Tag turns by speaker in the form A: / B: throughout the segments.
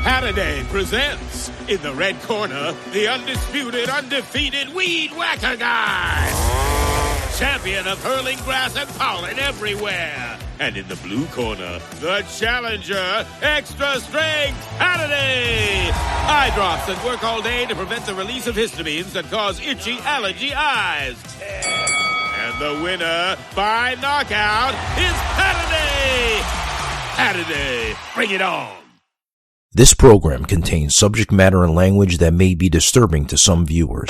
A: Saturday presents, in the red corner, the undisputed, undefeated Weed Whacker Guy. Champion of hurling grass and pollen everywhere. And in the blue corner, the challenger, extra strength Hannity. Eye drops that work all day to prevent the release of histamines that cause itchy allergy eyes. And the winner by knockout is Hannity. Hannity, bring it on.
B: This program contains subject matter and language that may be disturbing to some viewers.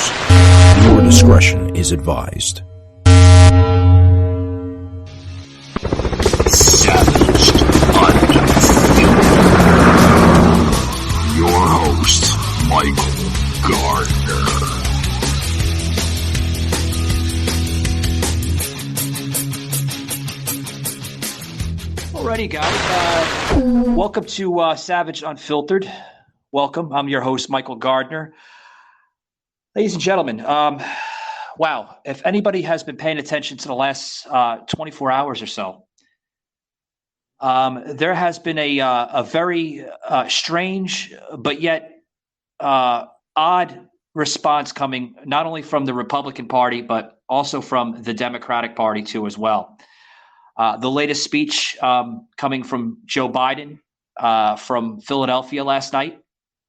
B: Viewer discretion is advised.
C: Savage Undefeated. Your host, Michael Gardner.
D: Alrighty, guys. Welcome to Savage Unfiltered. Welcome. I'm your host, Michael Gardner. Ladies and gentlemen, wow. If anybody has been paying attention to the last 24 hours or so, there has been a very strange but yet odd response coming not only from the Republican Party, but also from the Democratic Party too as well. The latest speech coming from Joe Biden from Philadelphia last night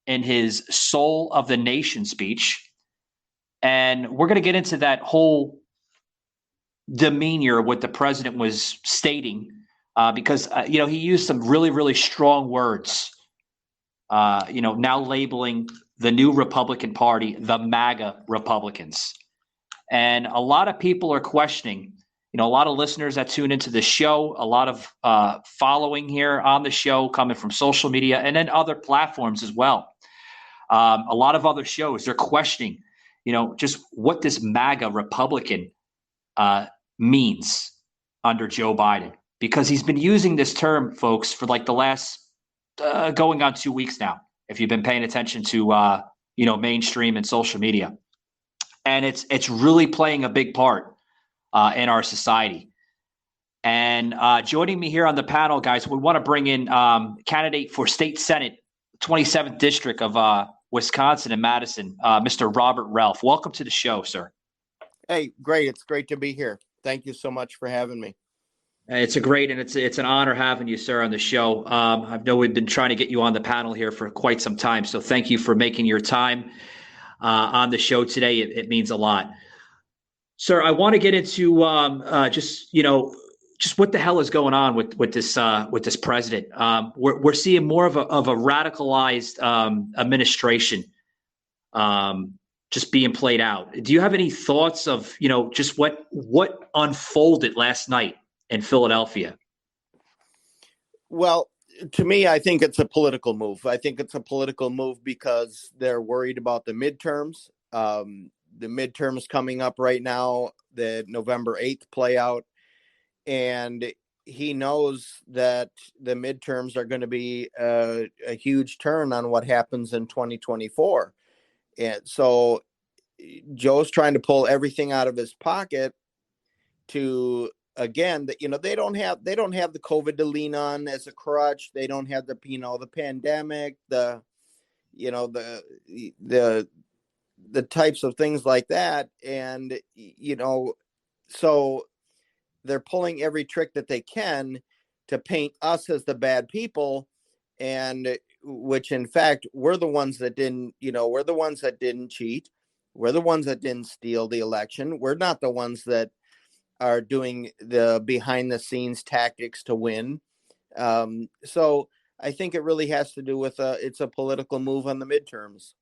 D: in his Soul of the Nation speech. And we're going to get into that whole demeanor, what the president was stating, because, he used some really, really strong words, now labeling the new Republican Party the MAGA Republicans. And a lot of people are questioning, a lot of listeners that tune into the show, a lot of following here on the show coming from social media and then other platforms as well. A lot of other shows, they're questioning, just what this MAGA Republican means under Joe Biden, because he's been using this term, folks, for like the last going on 2 weeks now, if you've been paying attention to, mainstream and social media. And it's really playing a big part in our society. And joining me here on the panel, guys, we want to bring in candidate for state Senate, 27th District of Wisconsin and Madison, Mr. Robert Relph. Welcome to the show, sir.
E: Hey, great. It's great to be here. Thank you so much for having me.
D: It's an honor having you, sir, on the show. I know we've been trying to get you on the panel here for quite some time, so thank you for making your time on the show today. It means a lot. Sir, I want to get into just what the hell is going on with this president. We're seeing more of a radicalized administration just being played out. Do you have any thoughts of just what unfolded last night in Philadelphia?
E: Well, to me, I think it's a political move. I think it's a political move because they're worried about the midterms. The midterms coming up right now, the November 8th play out. And he knows that the midterms are going to be a huge turn on what happens in 2024. And so Joe's trying to pull everything out of his pocket to, again, that, they don't have the COVID to lean on as a crutch. They don't have the pandemic, the types of things like that. And, so they're pulling every trick that they can to paint us as the bad people. And which in fact, we're the ones that didn't cheat. We're the ones that didn't steal the election. We're not the ones that are doing the behind the scenes tactics to win. So I think it really has to do with it's a political move on the midterms.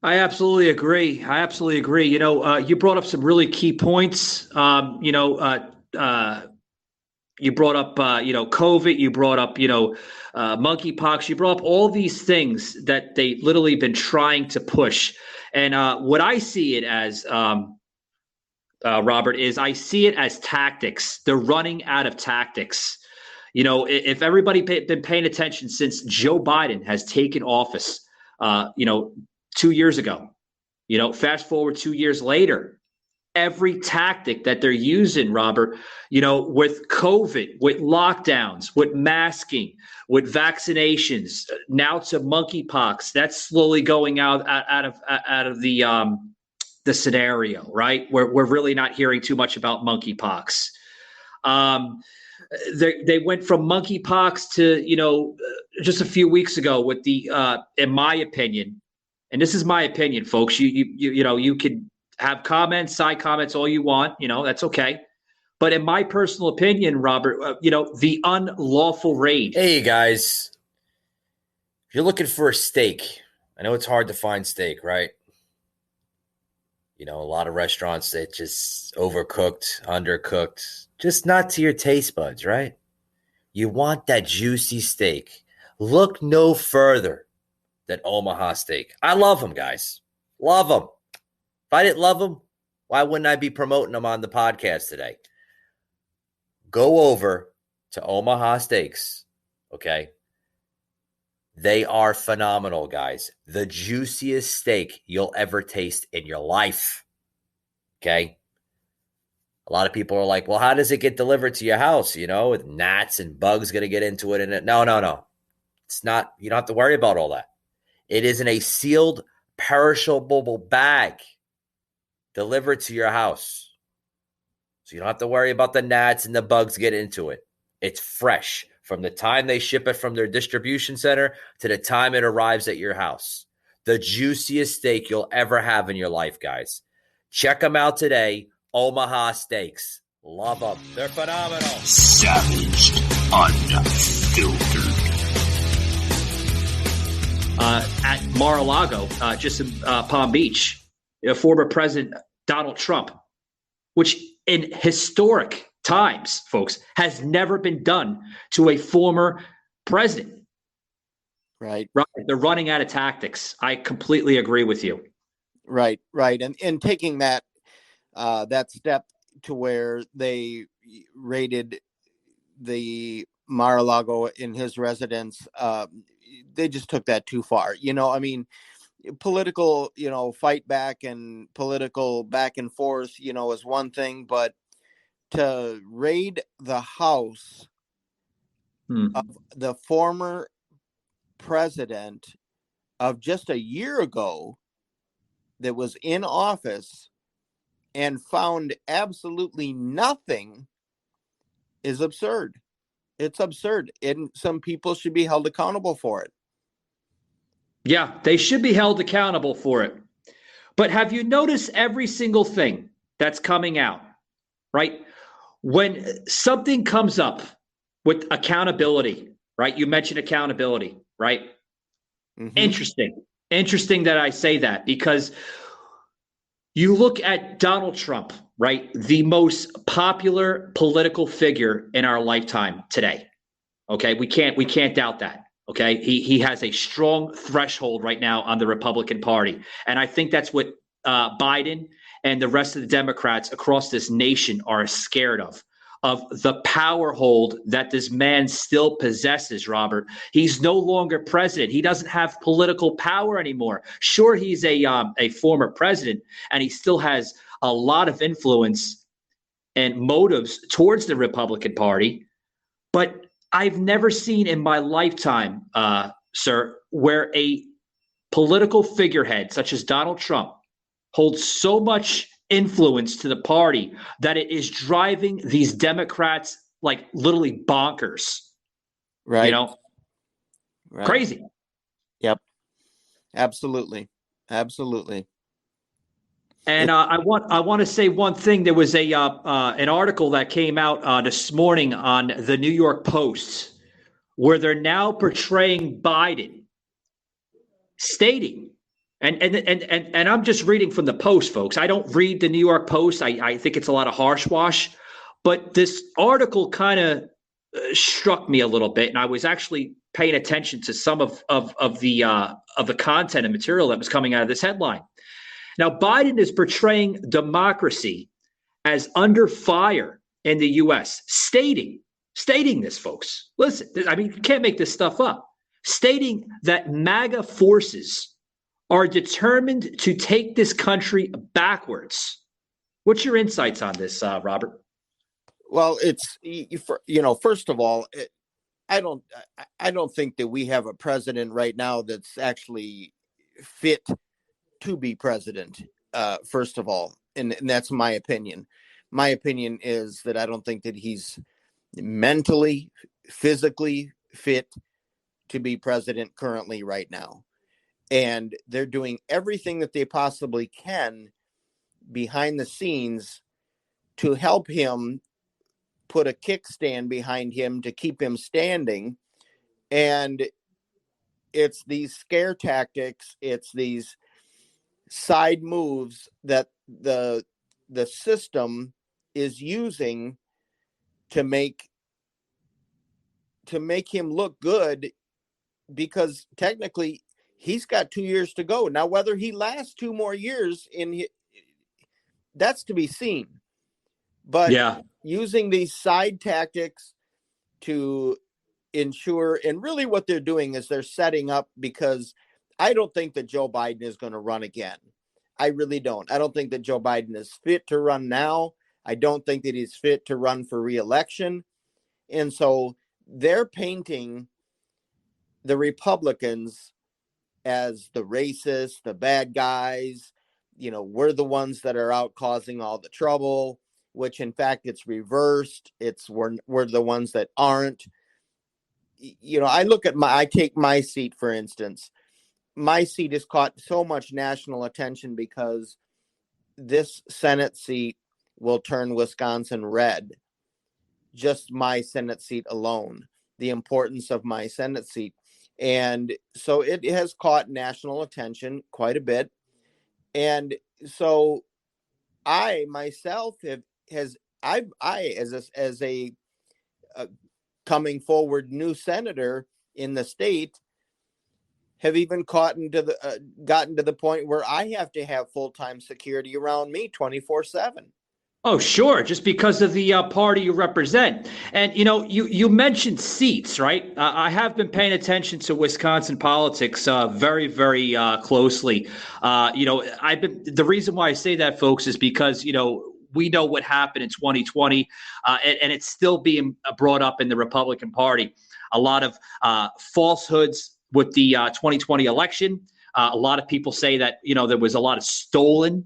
D: I absolutely agree. You brought up some really key points. You brought up, COVID. You brought up, monkeypox. You brought up all these things that they literally been trying to push. And what I see it as, Robert, is I see it as tactics. They're running out of tactics. If everybody been paying attention since Joe Biden has taken office, 2 years ago, fast forward 2 years later, every tactic that they're using, Robert, with COVID, with lockdowns, with masking, with vaccinations, now to monkeypox. That's slowly going out of the scenario, right? We're really not hearing too much about monkeypox. They went from monkeypox to, just a few weeks ago with the, in my opinion, and this is my opinion, folks, you could have comments, side comments, all you want, that's okay. But in my personal opinion, Robert, the unlawful raid.
F: Hey, guys, if you're looking for a steak, I know it's hard to find steak, right? A lot of restaurants that just overcooked, undercooked, just not to your taste buds, right? You want that juicy steak. Look no further than Omaha Steak. I love them, guys. Love them. If I didn't love them, why wouldn't I be promoting them on the podcast today? Go over to Omaha Steaks, okay? They are phenomenal, guys. The juiciest steak you'll ever taste in your life, okay? A lot of people are like, well, how does it get delivered to your house, with gnats and bugs going to get into it? And no. It's not, you don't have to worry about all that. It is in a sealed, perishable bag delivered to your house. So you don't have to worry about the gnats and the bugs get into it. It's fresh from the time they ship it from their distribution center to the time it arrives at your house. The juiciest steak you'll ever have in your life, guys. Check them out today. Omaha Steaks. Love them. They're phenomenal.
C: Savaged, unfiltered.
D: At Mar-a-Lago, just in Palm Beach, former President Donald Trump, which in historic times, folks, has never been done to a former president.
E: Right.
D: They're running out of tactics. I completely agree with you.
E: Right. And taking that step to where they raided the Mar-a-Lago in his residence, they just took that too far. Political, fight back and political back and forth, is one thing, but to raid the house of the former president of just a year ago that was in office and found absolutely nothing is absurd. It's absurd. And some people should be held accountable for it.
D: Yeah, they should be held accountable for it. But have you noticed every single thing that's coming out, right? When something comes up with accountability, right? You mentioned accountability, right? Mm-hmm. Interesting that I say that, because you look at Donald Trump, right? The most popular political figure in our lifetime today. Okay, we can't doubt that. Okay, he has a strong threshold right now on the Republican Party, and I think that's what Biden and the rest of the Democrats across this nation are scared of the power hold that this man still possesses, Robert. He's no longer president. He doesn't have political power anymore. Sure, he's a former president, and he still has a lot of influence and motives towards the Republican Party. But I've never seen in my lifetime, sir, where a political figurehead such as Donald Trump holds so much influence to the party that it is driving these Democrats like literally bonkers.
E: Right.
D: Right. Crazy.
E: Yep. Absolutely. And
D: I want to say one thing. There was an article that came out this morning on the New York Post where they're now portraying Biden, stating, and I'm just reading from the Post, folks. I don't read the New York Post. I think it's a lot of harsh wash, but this article kind of struck me a little bit, and I was actually paying attention to some of the content and material that was coming out of this headline. Now, Biden is portraying democracy as under fire in the U.S., stating this, folks. Listen, I mean, you can't make this stuff up. Stating that MAGA forces are determined to take this country backwards. What's your insights on this, Robert?
E: Well, it's first of all, I don't I don't think that we have a president right now that's actually fit to be president. First of all, and that's my opinion. My opinion is that I don't think that he's mentally, physically fit to be president currently right now. And they're doing everything that they possibly can behind the scenes to help him put a kickstand behind him to keep him standing. And it's these scare tactics, it's these side moves that the system is using to make him look good, because technically he's got 2 years to go. Now, whether he lasts 2 more years that's to be seen. But
D: Yeah.
E: using these side tactics to ensure, and really what they're doing is they're setting up, because I don't think that Joe Biden is going to run again. I really don't. I don't think that Joe Biden is fit to run now. I don't think that he's fit to run for re-election. And so they're painting the Republicans as the racists, the bad guys. We're the ones that are out causing all the trouble, which in fact it's reversed. We're the ones that aren't. I take my seat, for instance. My seat has caught so much national attention because this Senate seat will turn Wisconsin red. Just my Senate seat alone, the importance of my Senate seat. And so it has caught national attention quite a bit. And so I myself as a coming forward new senator in the state, have even gotten to the point where I have to have full-time security around me 24/7.
D: Oh, sure. Just because of the party you represent. And, you mentioned seats, right? I have been paying attention to Wisconsin politics very, very closely. The reason why I say that, folks, is because, we know what happened in 2020, and it's still being brought up in the Republican Party. A lot of falsehoods with the 2020 election. A lot of people say that, there was a lot of stolen,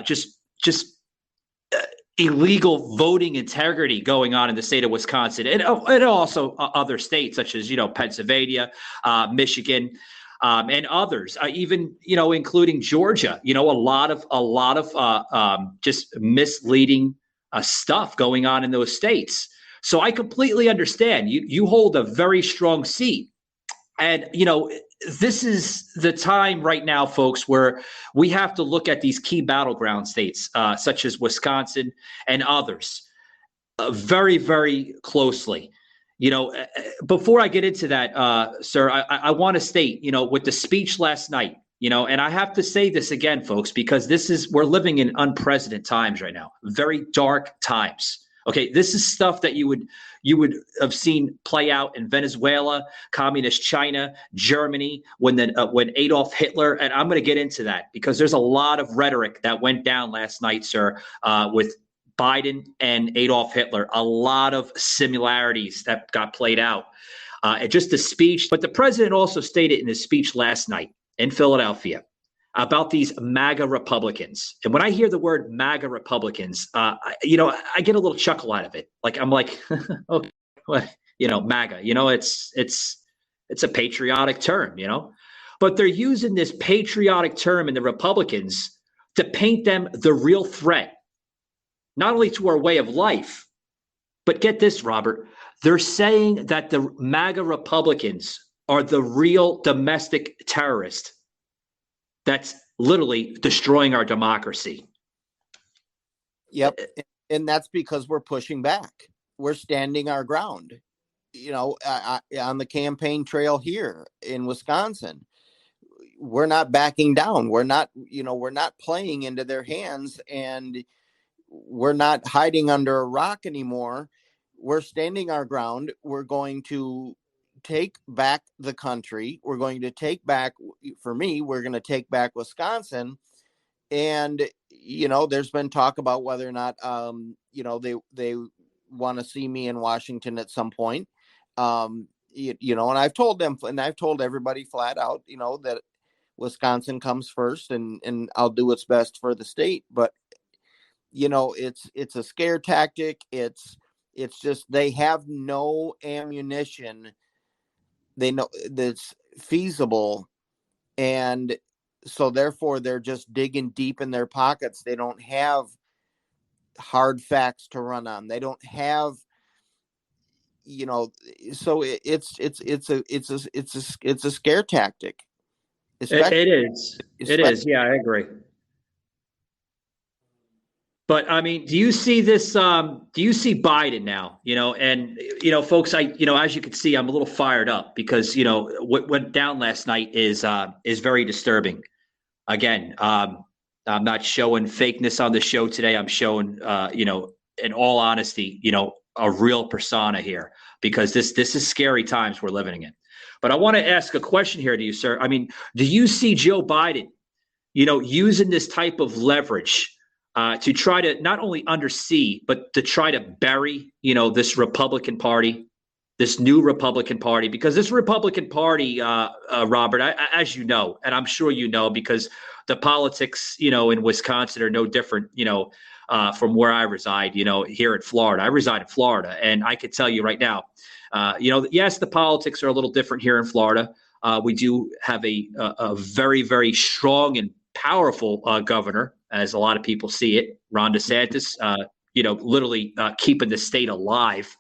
D: just illegal voting integrity going on in the state of Wisconsin, and also other states such as Pennsylvania, Michigan, and others, even including Georgia. A lot of just misleading stuff going on in those states. So I completely understand. You hold a very strong seat, and this is the time right now, folks, where we have to look at these key battleground states, such as Wisconsin and others, very, very closely. Before I get into that, sir, I want to state, with the speech last night, and I have to say this again, folks, because we're living in unprecedented times right now, very dark times. Okay, this is stuff that you would have seen play out in Venezuela, communist China, Germany, when Adolf Hitler, and I'm going to get into that because there's a lot of rhetoric that went down last night, sir, with Biden and Adolf Hitler. A lot of similarities that got played out. Just the speech, but the president also stated in his speech last night in Philadelphia about these MAGA Republicans. And when I hear the word MAGA Republicans, I get a little chuckle out of it. I'm like, okay, what, MAGA, it's a patriotic term, but they're using this patriotic term in the Republicans to paint them the real threat, not only to our way of life, but get this, Robert, they're saying that the MAGA Republicans are the real domestic terrorists that's literally destroying our democracy.
E: Yep. And that's because we're pushing back. We're standing our ground. On the campaign trail here in Wisconsin, we're not backing down. We're not playing into their hands, and we're not hiding under a rock anymore. We're standing our ground. We're going to take back the country. We're going to take back, for me, we're going to take back Wisconsin. And, there's been talk about whether or not, they want to see me in Washington at some point. And I've told them, and I've told everybody flat out, that Wisconsin comes first, and I'll do what's best for the state. But, it's a scare tactic. It's just, they have no ammunition. They know that's feasible. And so therefore they're just digging deep in their pockets. They don't have hard facts to run on. They don't have, so it's a scare tactic.
D: It is. It is. Yeah, I agree. But I mean, do you see this? Do you see Biden now? And folks, as you can see, I'm a little fired up because what went down last night is very disturbing. Again, I'm not showing fakeness on the show today. I'm showing, in all honesty, a real persona here, because this is scary times we're living in. But I want to ask a question here to you, sir. I mean, do you see Joe Biden, using this type of leverage to try to not only undersee, but to try to bury, this Republican Party, this new Republican Party? Because this Republican Party, Robert, as you know, and I'm sure you know, because the politics, in Wisconsin are no different, from where I reside, here in Florida. I reside in Florida, and I could tell you right now, yes, the politics are a little different here in Florida. We do have a very, very strong and powerful governor, as a lot of people see it, Ron DeSantis, literally keeping the state alive,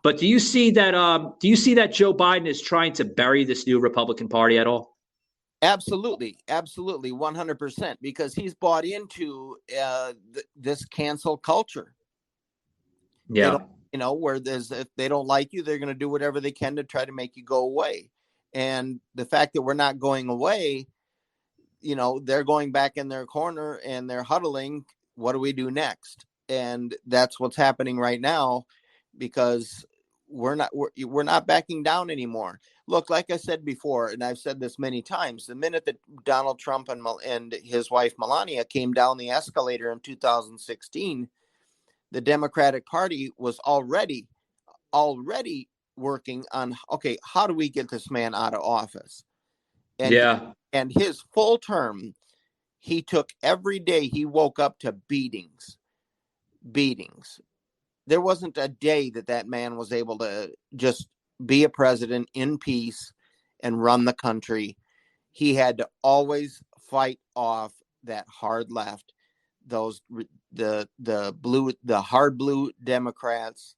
D: But do you see that? Joe Biden is trying to bury this new Republican Party at all?
E: Absolutely, 100%, because he's bought into this cancel culture.
D: Yeah,
E: where if they don't like you, they're going to do whatever they can to try to make you go away. And the fact that we're not going away, they're going back in their corner and they're huddling. What do we do next? And that's what's happening right now, because we're not backing down anymore. Look, like I said before, and I've said this many times, the minute that Donald Trump and his wife Melania came down the escalator in 2016, the Democratic Party was already working on, okay, how do we get this man out of office? And his full term, he took every day, he woke up to beatings. There wasn't a day that man was able to just be a president in peace and run the country. He had to always fight off that hard left, the hard blue Democrats,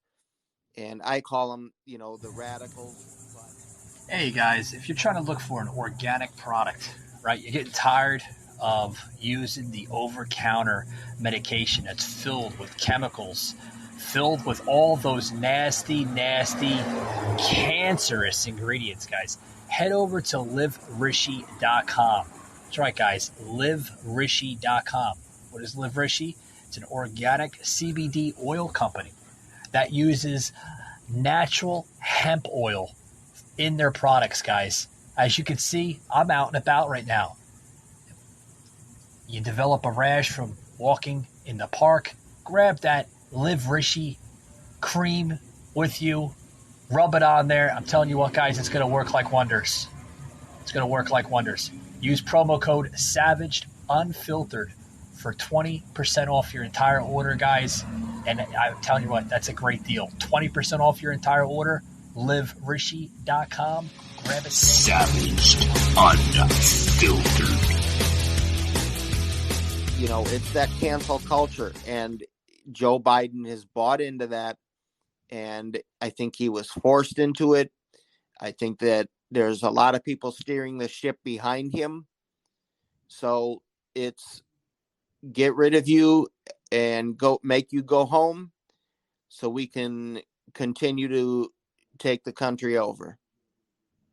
E: and I call them, the radicals.
G: Hey guys, if you're trying to look for an organic product, right, you're getting tired of using the over-counter medication that's filled with chemicals, filled with all those nasty, cancerous ingredients, guys, head over to liverishi.com. That's right, guys, liverishi.com. What is Live Rishi? It's an organic CBD oil company that uses natural hemp oil in their products, guys. As you can see, I'm out and about right now. You develop a rash from walking in the park, grab that Live Rishi cream with you, rub it on there. I'm telling you what, guys, it's going to work like wonders. It's going to work like wonders. Use promo code SAVAGEDUNFILTERED for 20% off your entire order, guys. And I'm telling you what, that's a great deal. 20% off your entire order. LiveRishi.com. Grab it.
C: Savaged Unfiltered.
E: It's that cancel culture, and Joe Biden has bought into that, and I think he was forced into it. I think that there's a lot of people steering the ship behind him. So it's get rid of you and make you go home so we can continue to take the country over.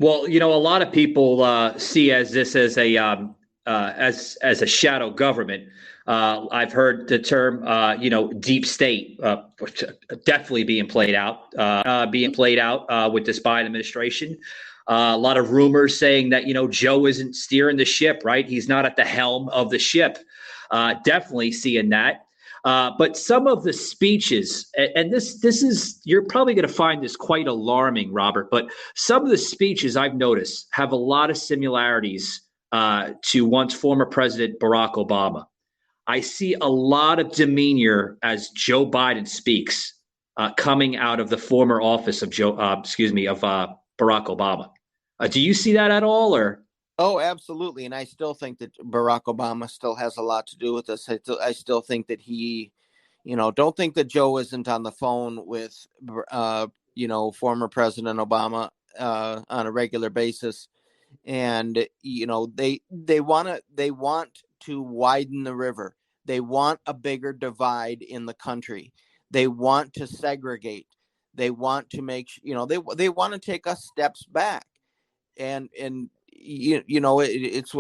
D: Well, a lot of people see this as a shadow government. I've heard the term, deep state, definitely being played out with this Biden administration. A lot of rumors saying that, Joe isn't steering the ship, right? He's not at the helm of the ship. Definitely seeing that. But some of the speeches, and this is, you're probably going to find this quite alarming, Robert, but some of the speeches I've noticed have a lot of similarities to once former President Barack Obama. I see a lot of demeanor as Joe Biden speaks coming out of the former office of Barack Obama. Do you see that at all, or?
E: Oh, absolutely. And I still think that Barack Obama still has a lot to do with this. I still think that he, don't think that Joe isn't on the phone with, former President Obama on a regular basis. And, they want to widen the river. They want a bigger divide in the country. They want to segregate. They want to make, they want to take us steps back. And it's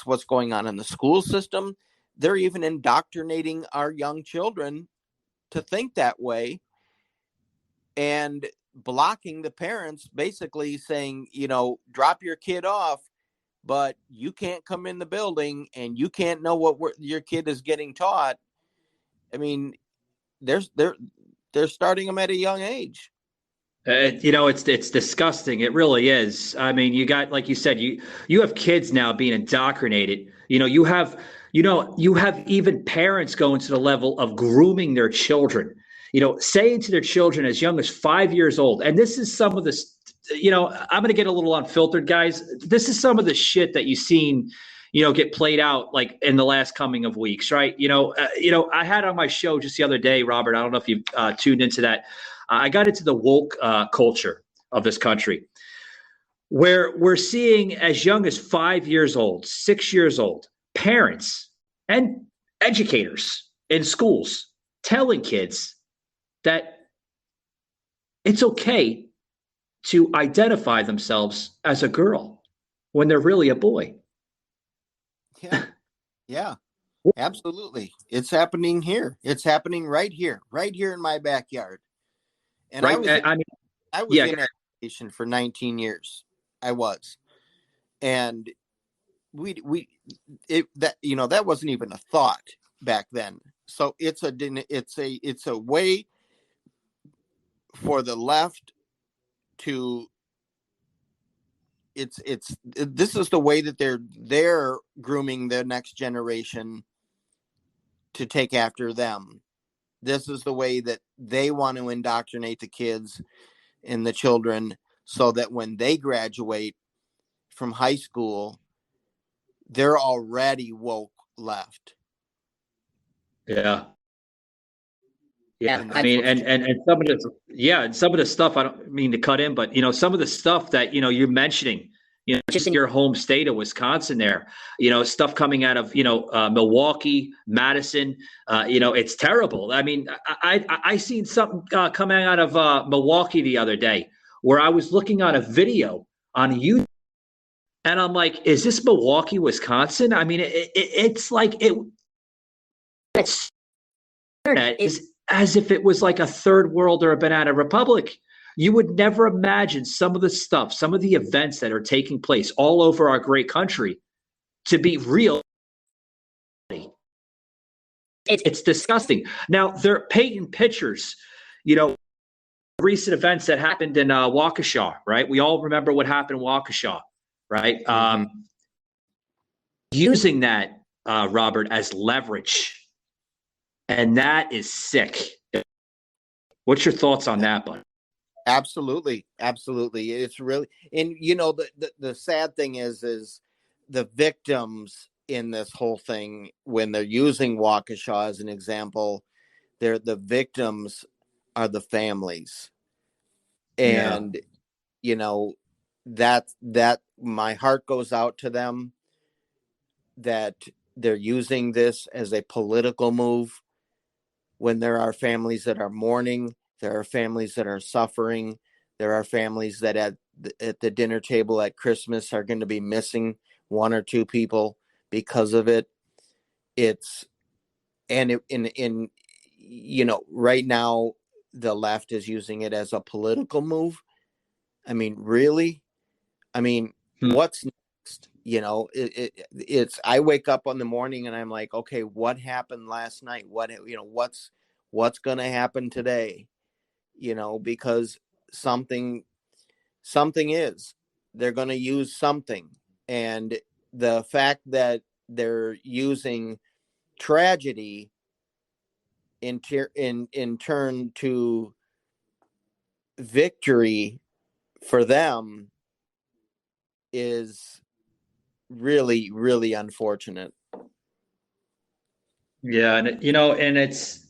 E: what's going on in the school system. They're even indoctrinating our young children to think that way and blocking the parents, basically saying, drop your kid off, but you can't come in the building and you can't know what your kid is getting taught. I mean, they're starting them at a young age.
D: It's disgusting. It really is. I mean, you got, like you said, you have kids now being indoctrinated. You have even parents going to the level of grooming their children. Saying to their children as young as 5 years old, and this is some of this. I'm going to get a little unfiltered, guys. This is some of the shit that you've seen, get played out like in the last coming of weeks, right? I had on my show just the other day, Robert. I don't know if you tuned into that. I got into the woke culture of this country, where we're seeing as young as 5 years old, 6 years old, parents and educators in schools telling kids that it's okay to identify themselves as a girl when they're really a boy.
E: Yeah, absolutely. It's happening here. It's happening right here in my backyard. And right. I was in education for 19 years. I was. And that wasn't even a thought back then. So it's a way for the left to, this is the way that they're grooming the next generation to take after them. This is the way that they want to indoctrinate the kids and the children so that when they graduate from high school, they're already woke left.
D: Yeah. I mean, and some of the stuff, I don't mean to cut in, but some of the stuff that you're mentioning, just in your home state of Wisconsin, there, stuff coming out of Milwaukee, Madison, it's terrible. I mean, I seen something coming out of Milwaukee the other day where I was looking on a video on YouTube, and I'm like, is this Milwaukee, Wisconsin? I mean, it's like it's internet is as if it was like a third world or a banana republic. You would never imagine some of the stuff, some of the events that are taking place all over our great country to be real. It's disgusting. Now, they're painting pictures, recent events that happened in Waukesha, right? We all remember what happened in Waukesha, right? Mm-hmm. Using that, Robert, as leverage. And that is sick. What's your thoughts on that, bud?
E: Absolutely. It's really, and the sad thing is the victims in this whole thing, when they're using Waukesha as an example, the victims are the families. And, that my heart goes out to them, that they're using this as a political move. When there are families that are mourning, there are families that are suffering. There are families that at the dinner table at Christmas are going to be missing one or two people because of it. Right now the left is using it as a political move. I mean, really? I mean, what's next? You know, it's, I wake up in the morning and I'm like, okay, what happened last night? What's going to happen today? You know, because something is, they're going to use something. And the fact that they're using tragedy in turn to victory for them is really, really unfortunate.
D: Yeah, and it's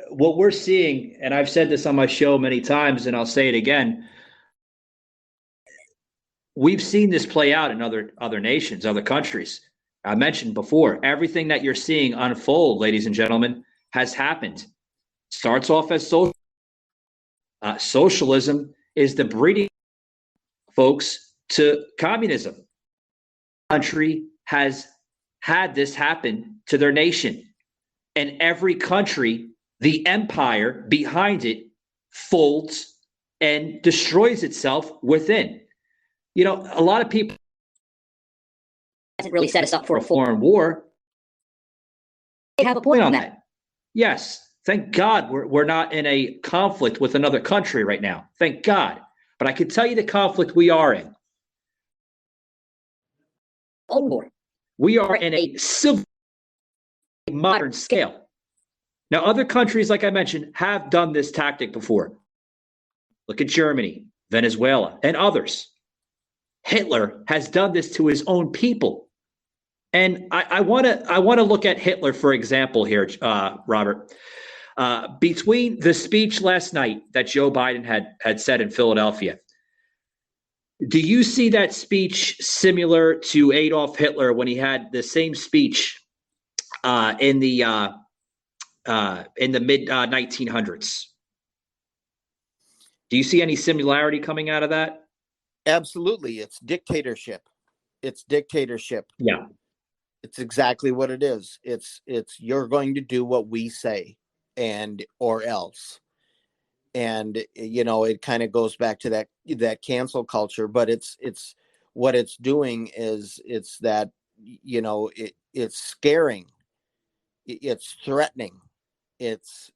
D: what we're seeing, and I've said this on my show many times, and I'll say it again. We've seen this play out in other nations, other countries. I mentioned before, everything that you're seeing unfold, ladies and gentlemen, has happened. Starts off as social. Socialism is the breeding, folks, to communism. Country has had this happen to their nation. And every country, the empire behind it, folds and destroys itself within. You know, a lot of people hasn't really set us up for a foreign war. They have a point on that. Yes, thank God we're not in a conflict with another country right now. Thank God. But I can tell you the conflict we are in. We are in a civil, modern scale. Now, other countries, like I mentioned, have done this tactic before. Look at Germany, Venezuela, and others. Hitler has done this to his own people. And I want to look at Hitler, for example, here, Robert. Between the speech last night that Joe Biden had said in Philadelphia, do you see that speech similar to Adolf Hitler when he had the same speech in the mid 1900s? Do you see any similarity coming out of that?
E: Absolutely. It's dictatorship. Yeah. It's exactly what it is. It's you're going to do what we say and or else. And you know, it kind of goes back to that cancel culture, but it's what it's doing is it's that, you know, it's scaring, it's threatening. It's,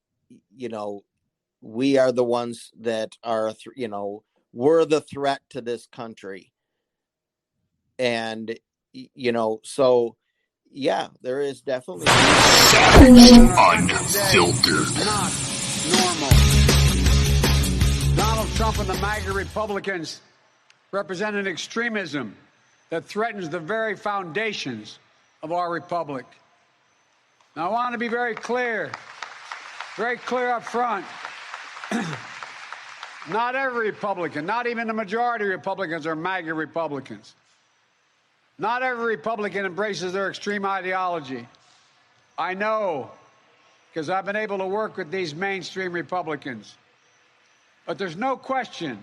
E: you know, we are the ones that are, you know, we're the threat to this country. And, you know, so yeah, there is definitely
C: unfiltered.
H: Not normal. Donald Trump and the MAGA Republicans represent an extremism that threatens the very foundations of our republic. Now, I want to be very clear up front. Not every Republican, not even the majority of Republicans are MAGA Republicans. Not every Republican embraces their extreme ideology. I know, because I've been able to work with these mainstream Republicans. But there's no question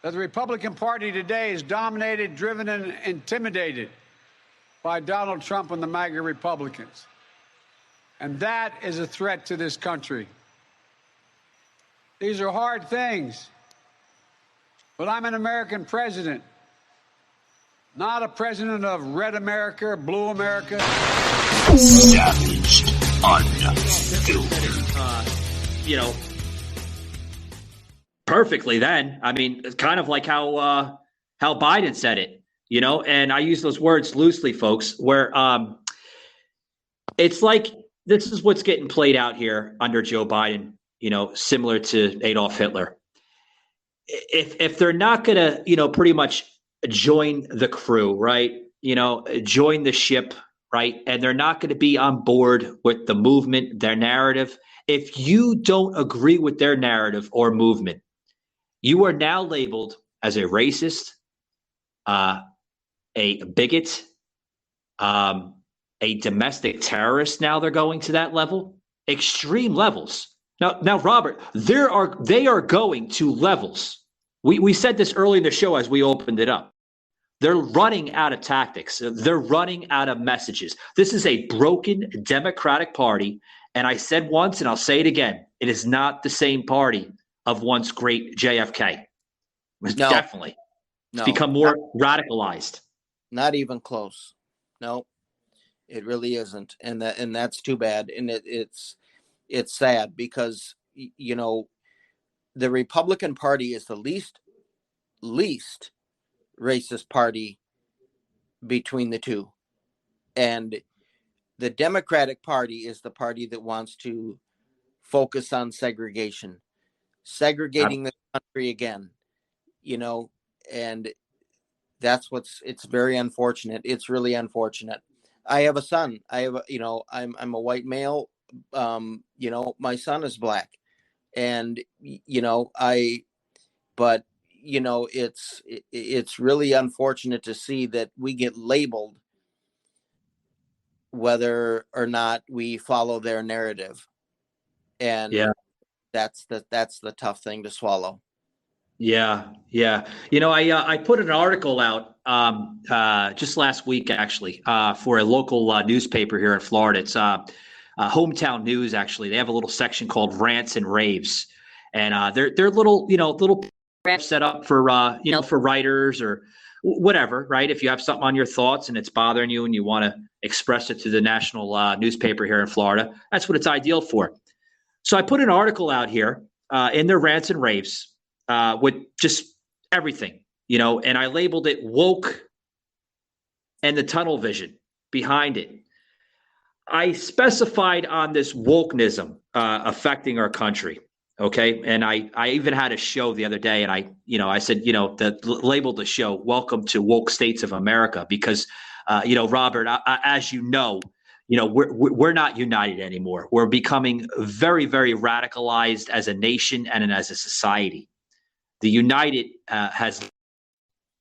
H: that the Republican Party today is dominated, driven, and intimidated by Donald Trump and the MAGA Republicans. And that is a threat to this country. These are hard things. But I'm an American president, not a president of red America, blue America.
C: Savaged, unfiltered.
D: You know, perfectly then. I mean, it's kind of like how Biden said it, you know, and I use those words loosely, folks, where it's like this is what's getting played out here under Joe Biden, you know, similar to Adolf Hitler. If they're not going to, you know, pretty much join the crew, right, you know, join the ship, right, and they're not going to be on board with the movement, their narrative, if you don't agree with their narrative or movement, you are now labeled as a racist, a bigot, a domestic terrorist. Now they're going to that level, extreme levels. Now, Robert, they are going to levels. We said this early in the show as we opened it up. They're running out of tactics. They're running out of messages. This is a broken Democratic Party. And I said once, and I'll say it again, it is not the same party of once great JFK. It was definitely It's
E: No,
D: become more radicalized.
E: not even close. No, it really isn't, and that's too bad. And it's sad because the Republican Party is the least racist party between the two, and the Democratic Party is the party that wants to focus on segregating the country again. And it's very unfortunate. It's really unfortunate. I have a son. I'm a white male. My son is black, and but it's really unfortunate to see that we get labeled whether or not we follow their narrative, and that's the tough thing to swallow.
D: Yeah. I put an article out just last week, actually, for a local newspaper here in Florida. It's Hometown News. Actually, they have a little section called Rants and Raves, and they're little set up for for writers or whatever, right? If you have something on your thoughts and it's bothering you and you want to express it to the national newspaper here in Florida, that's what it's ideal for. So I put an article out here in their Rants and Raves. With just everything, and I labeled it woke and the tunnel vision behind it. I specified on this wokenism affecting our country. Okay. And I even had a show the other day, and I said, labeled the show "Welcome to Woke States of America," because, Robert, as we're not united anymore. We're becoming very, very radicalized as a nation and as a society. The United has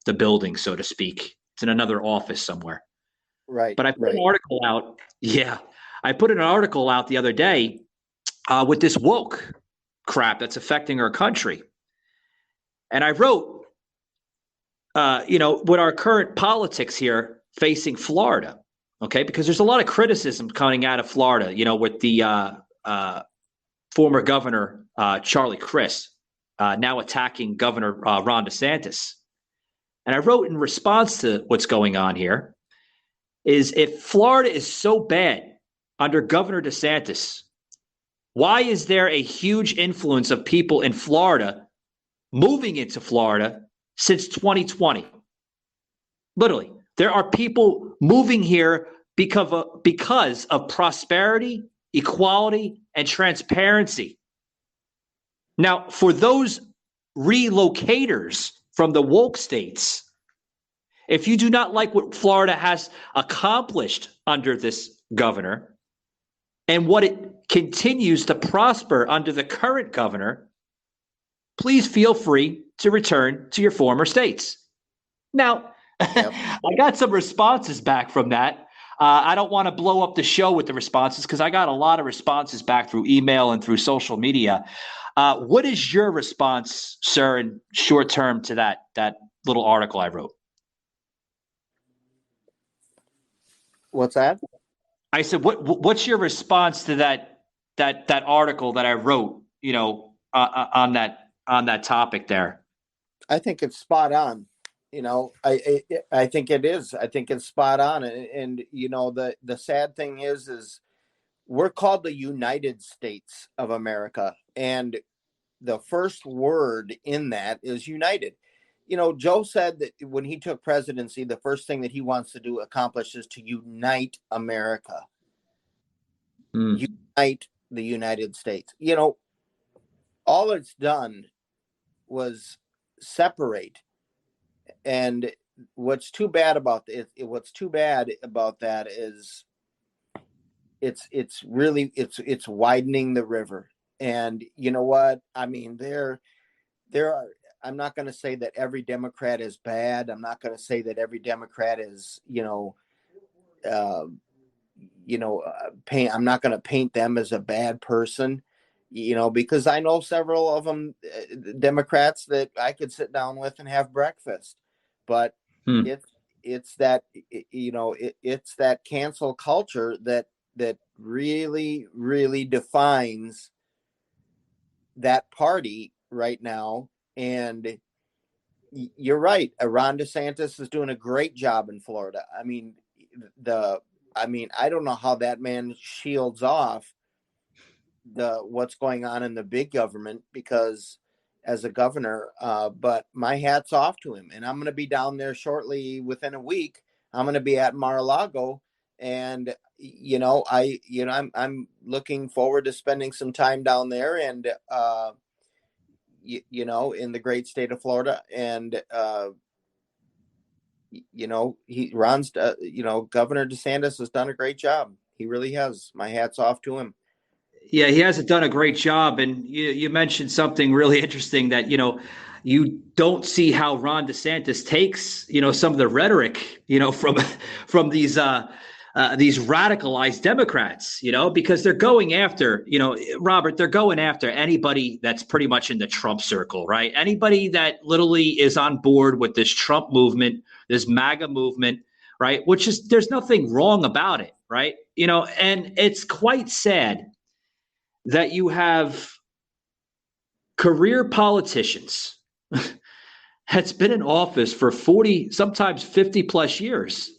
D: the building, so to speak. It's in another office somewhere.
E: Right.
D: But I put an article out. Yeah. I put an article out the other day with this woke crap that's affecting our country. And I wrote, with our current politics here facing Florida, okay, because there's a lot of criticism coming out of Florida, with the former governor, Charlie Crist. Now attacking Governor Ron DeSantis. And I wrote in response to what's going on here is, if Florida is so bad under Governor DeSantis, why is there a huge influence of people in Florida moving into Florida since 2020? Literally, there are people moving here because of prosperity, equality, and transparency. Now, for those relocators from the woke states, if you do not like what Florida has accomplished under this governor and what it continues to prosper under the current governor, please feel free to return to your former states. Now, yep. I got some responses back from that. I don't want to blow up the show with the responses, because I got a lot of responses back through email and through social media. What is your response, sir, in short term to that little article I wrote?
E: What's that?
D: I said, what's your response to that article that I wrote, on that topic there?
E: I think it's spot on. I think it is. I think it's spot on. And the sad thing is we're called the United States of America, and the first word in that is united. Joe said that when he took presidency, the first thing that he wants to accomplish is to unite America. Unite the United States. All it's done was separate. And what's too bad about that is it's widening the river. And you know what? I mean, there are, I'm not going to say that every Democrat is bad. I'm not going to say that every Democrat is, I'm not going to paint them as a bad person, because I know several of them, Democrats, that I could sit down with and have breakfast. But it's that cancel culture that really, really defines that party right now. And You're right. Ron DeSantis is doing a great job in Florida. I mean, I don't know how that man shields off what's going on in the big government, because as a governor, but my hat's off to him. And I'm going to be down there shortly. Within a week, I'm going to be at Mar-a-Lago, and I'm looking forward to spending some time down there, and in the great state of Florida. And Governor DeSantis has done a great job. He really has. My hat's off to him.
D: Yeah, he hasn't done a great job. And you mentioned something really interesting that, you don't see how Ron DeSantis takes, some of the rhetoric, from these radicalized Democrats, because they're going after, Robert, they're going after anybody that's pretty much in the Trump circle, right? Anybody that literally is on board with this Trump movement, this MAGA movement, right? Which is, there's nothing wrong about it, right? And it's quite sad that you have career politicians that's been in office for 40, sometimes 50 plus years.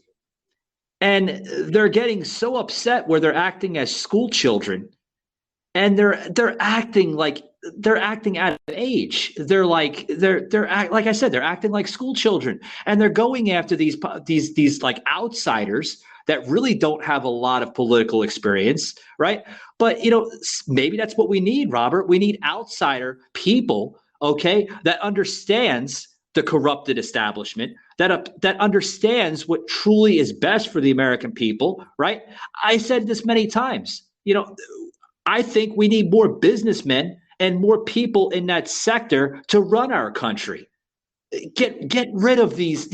D: And they're getting so upset where they're acting as school children, and they're acting out of age. They're like I said, they're acting like school children, and they're going after these like outsiders that really don't have a lot of political experience, right? But maybe that's what we need, Robert. We need outsider people, okay, that understands the corrupted establishment, that understands what truly is best for the American people, right? I said this many times. I think we need more businesmen and more people in that sector to run our country. Get rid of these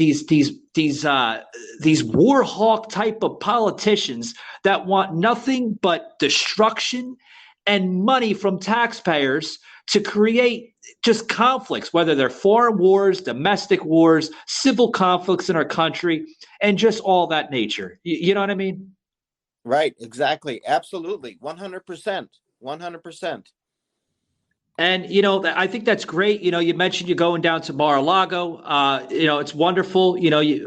D: war hawk type of politicians that want nothing but destruction and money from taxpayers to create just conflicts, whether they're foreign wars, domestic wars, civil conflicts in our country, and just all that nature. You know what I mean?
E: Right. Exactly. Absolutely. 100%. 100%.
D: And, I think that's great. You mentioned you're going down to Mar-a-Lago. It's wonderful.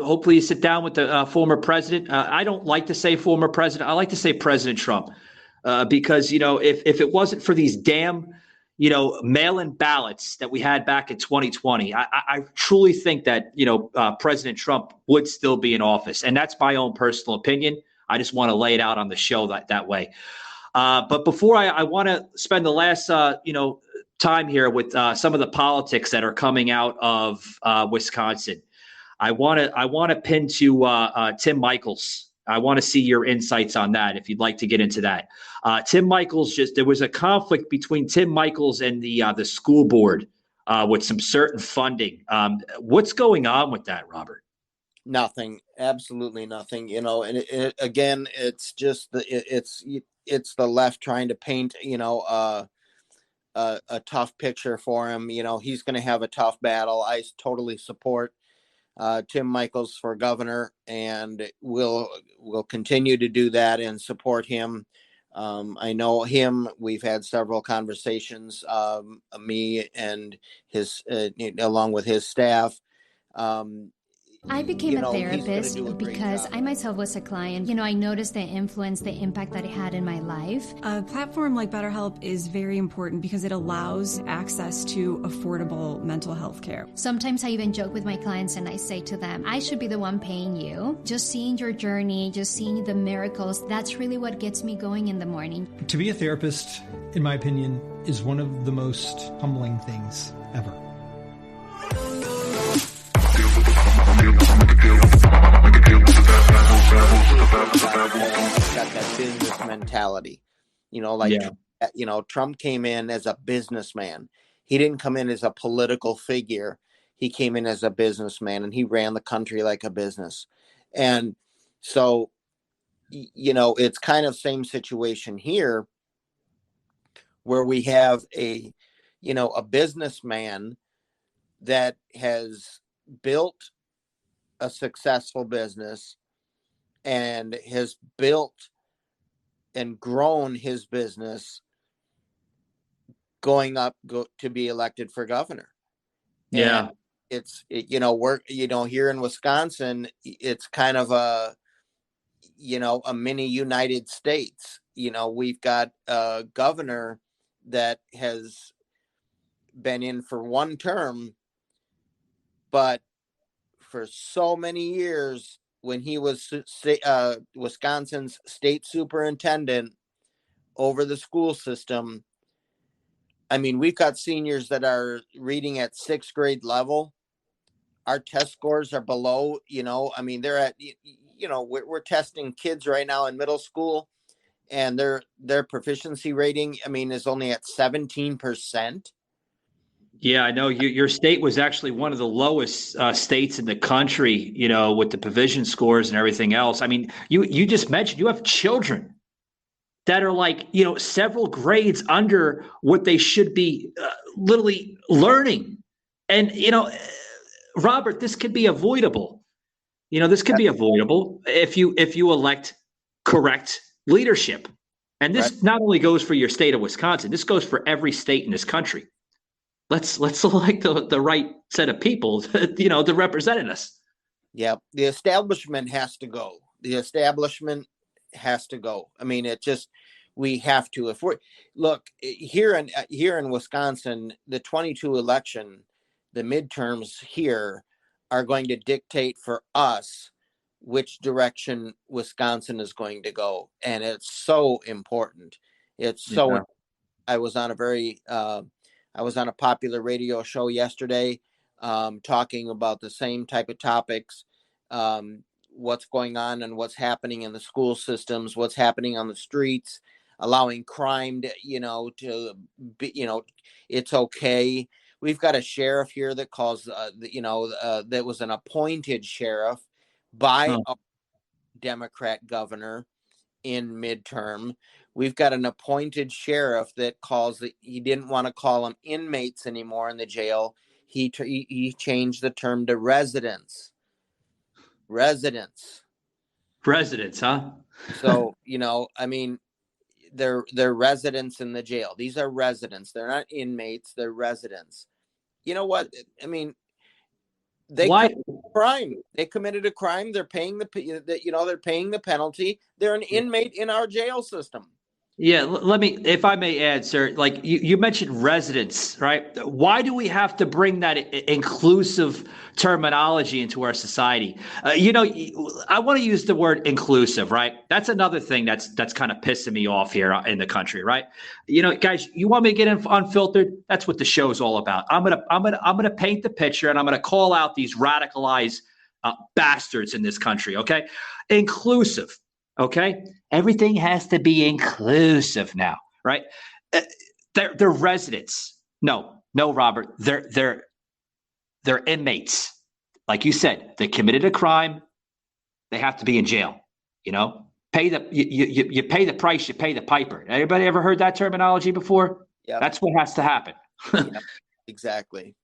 D: Hopefully you sit down with the former president. I don't like to say former president. I like to say President Trump, because, if it wasn't for these damn, mail-in ballots that we had back in 2020, I truly think that, President Trump would still be in office. And that's my own personal opinion. I just want to lay it out on the show that way. But before I want to spend the last, time here with some of the politics that are coming out of Wisconsin, I want to pin to Tim Michels. I want to see your insights on that, if you'd like to get into that. Tim Michels, there was a conflict between Tim Michels and the school board with some certain funding. What's going on with that, Robert?
E: Nothing, absolutely nothing. And again, it's just it's the left trying to paint, a tough picture for him. He's going to have a tough battle. I totally support Tim Michels for governor, and we'll continue to do that and support him. I know him. We've had several conversations, me and his, along with his staff.
I: I became a therapist because I myself was a client. I noticed the influence, the impact that it had in my life.
J: A platform like BetterHelp is very important because it allows access to affordable mental health care.
I: Sometimes I even joke with my clients and I say to them, I should be the one paying you. Just seeing your journey, just seeing the miracles, that's really what gets me going in the morning.
K: To be a therapist, in my opinion, is one of the most humbling things ever.
E: Got that business mentality, Trump came in as a businessman. He didn't come in as a political figure. He came in as a businessman, and he ran the country like a business. And so, it's kind of same situation here, where we have a businessman that has built a successful business and has built and grown his business to be elected for governor.
D: Yeah.
E: here in Wisconsin, it's kind of a mini United States. We've got a governor that has been in for one term, but for so many years, when he was Wisconsin's state superintendent over the school system, I mean, we've got seniors that are reading at sixth grade level. Our test scores are below, I mean, they're at, we're testing kids right now in middle school, and their proficiency rating, I mean, is only at 17%.
D: Yeah, I know your state was actually one of the lowest states in the country, with the provision scores and everything else. I mean, you just mentioned you have children that are like, several grades under what they should be literally learning. And, Robert, this could be avoidable. This could be avoidable if you elect correct leadership. And this not only goes for your state of Wisconsin, this goes for every state in this country. Let's select the right set of people, to represent us.
E: Yeah, the establishment has to go. The establishment has to go. I mean, we have to. If we look here in Wisconsin, the 22 election, the midterms here are going to dictate for us which direction Wisconsin is going to go, and it's so important. It's so.
D: Yeah.
E: I was on a popular radio show yesterday, talking about the same type of topics, what's going on and what's happening in the school systems, what's happening on the streets, allowing crime to be, it's okay. We've got a sheriff here that calls, that was an appointed sheriff by a Democrat governor in midterm. We've got an appointed sheriff that he didn't want to call them inmates anymore in the jail. He changed the term to residents,
D: huh?
E: So, I mean, they're residents in the jail. These are residents. They're not inmates. They're residents. You know what? I mean, committed a crime. They committed a crime. They're paying they're paying the penalty. They're an inmate in our jail system.
D: Yeah, let me, if I may add, sir, like you mentioned residents, right? Why do we have to bring that inclusive terminology into our society? I want to use the word inclusive, right? That's another thing that's kind of pissing me off here in the country, right? Guys, you want me to get in unfiltered? That's what the show's all about. I'm gonna paint the picture, and I'm gonna call out these radicalized bastards in this country. Okay, inclusive. Okay, everything has to be inclusive now, right? They're residents. No, Robert. They're inmates. Like you said, they committed a crime. They have to be in jail. Pay you pay the price. You pay the piper. Anybody ever heard that terminology before? Yeah, that's what has to happen.
E: Yep. Exactly.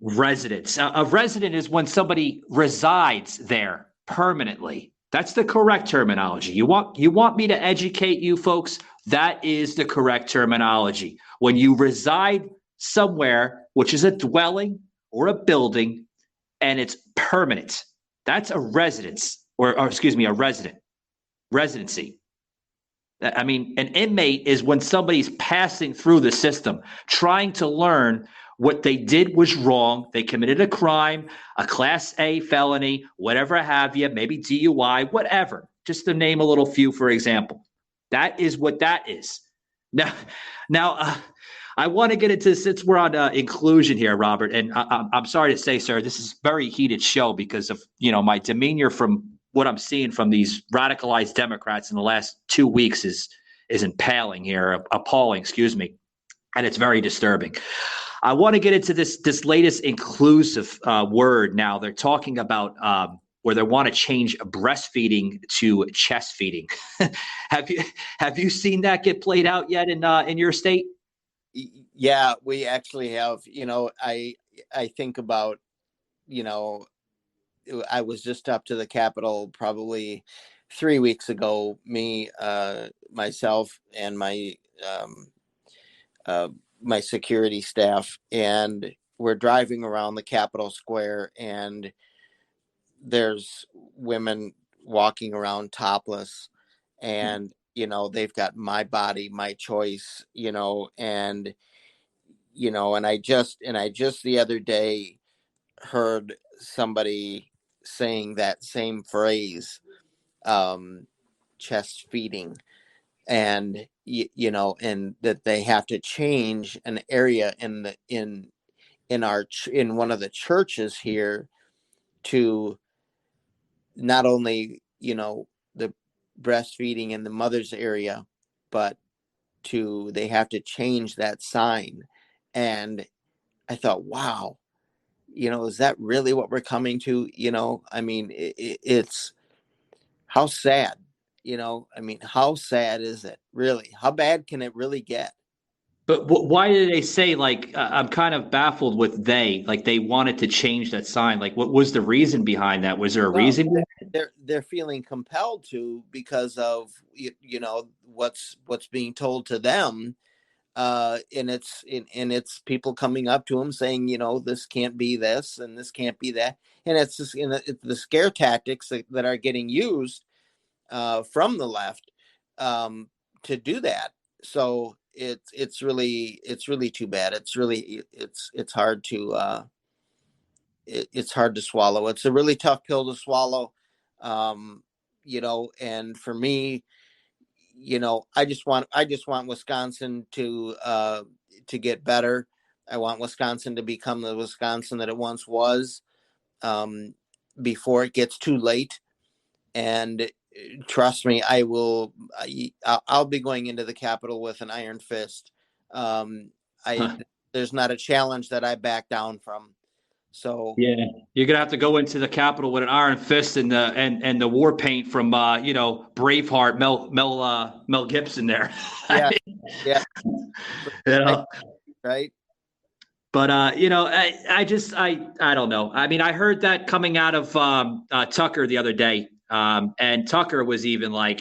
D: Residents. A resident is when somebody resides there permanently. That's the correct terminology. You want me to educate you folks? That is the correct terminology. When you reside somewhere, which is a dwelling or a building, and it's permanent, that's a residence, or excuse me, a residency. I mean, an inmate is when somebody's passing through the system, trying to learn what they did was wrong. They committed a crime, a Class A felony, whatever have you, maybe DUI, whatever. Just to name a little few, for example. That is what that is. Now, I want to get into, since we're on inclusion here, Robert, and I'm sorry to say, sir, this is a very heated show because of my demeanor from what I'm seeing from these radicalized Democrats in the last 2 weeks is appalling, excuse me, and it's very disturbing. I want to get into this latest inclusive word now. They're talking about where they want to change breastfeeding to chest feeding. Have you seen that get played out yet in your state?
E: Yeah, we actually have. I think about, I was just up to the Capitol probably 3 weeks ago. Me, myself, and my security staff, and we're driving around the Capitol Square, and there's women walking around topless, and they've got my body, my choice, and and I just the other day heard somebody saying that same phrase, chest feeding, and and that they have to change an area in one of the churches here to not only the breastfeeding in the mother's area, but they have to change that sign. And I thought, wow, is that really what we're coming to? I mean, it's how sad. I mean, how sad is it really? How bad can it really get?
D: But why did they say, like, I'm kind of baffled with like they wanted to change that sign? Like, what was the reason behind that? Was there a
E: Well,
D: reason?
E: they're feeling compelled to, because of what's being told to them, and it's people coming up to them saying, this can't be this and this can't be that, and it's just it's the scare tactics that are getting used from the left, to do that. So it's really too bad. It's hard to it's hard to swallow. It's a really tough pill to swallow. And for me, I just want Wisconsin to get better. I want Wisconsin to become the Wisconsin that it once was, before it gets too late. And trust me, I'll be going into the Capitol with an iron fist. There's not a challenge that I back down from. So
D: yeah, you're gonna have to go into the Capitol with an iron fist and the war paint from Braveheart, Mel Gibson there.
E: Yeah, yeah,
D: right. But I don't know. I mean, I heard that coming out of Tucker the other day, and Tucker was even like,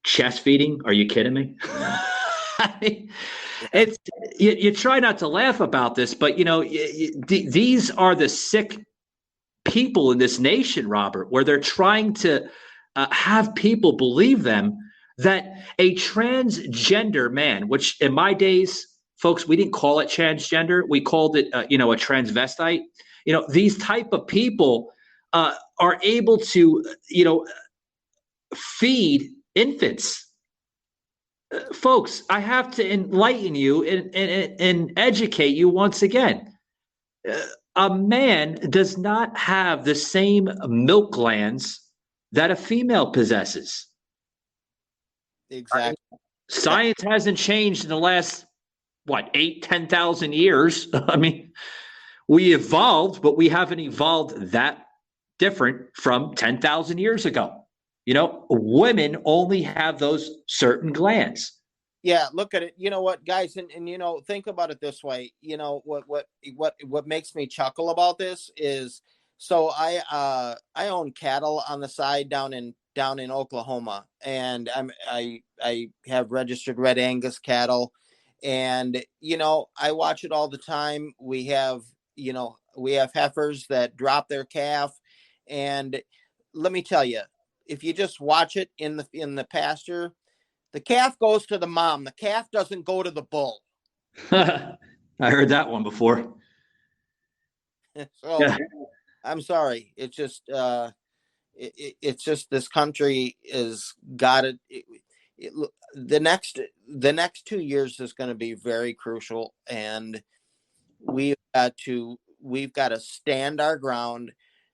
D: chest feeding. Are you kidding me? I mean, it's you try not to laugh about this, but these are the sick people in this nation, Robert, where they're trying to have people believe them that a transgender man, which in my days, folks, we didn't call it transgender, we called it a transvestite. These type of people are able to feed infants. Folks, I have to enlighten you and educate you once again. A man does not have the same milk glands that a female possesses.
E: Exactly.
D: Science hasn't changed in the last, 10,000 years. I mean, we evolved, but we haven't evolved that different from 10,000 years ago. Women only have those certain glands.
E: Yeah, look at it. You know what, guys, and think about it this way. What makes me chuckle about this is, so I own cattle on the side down in Oklahoma, and I have registered Red Angus cattle, and I watch it all the time. We have heifers that drop their calf, and let me tell you, if you just watch it in the pasture, the calf goes to the mom. The calf doesn't go to the bull.
D: I heard that one before.
E: So yeah. I'm sorry. It's just it's just this country is got it. The next 2 years is going to be very crucial, and we've got to stand our ground.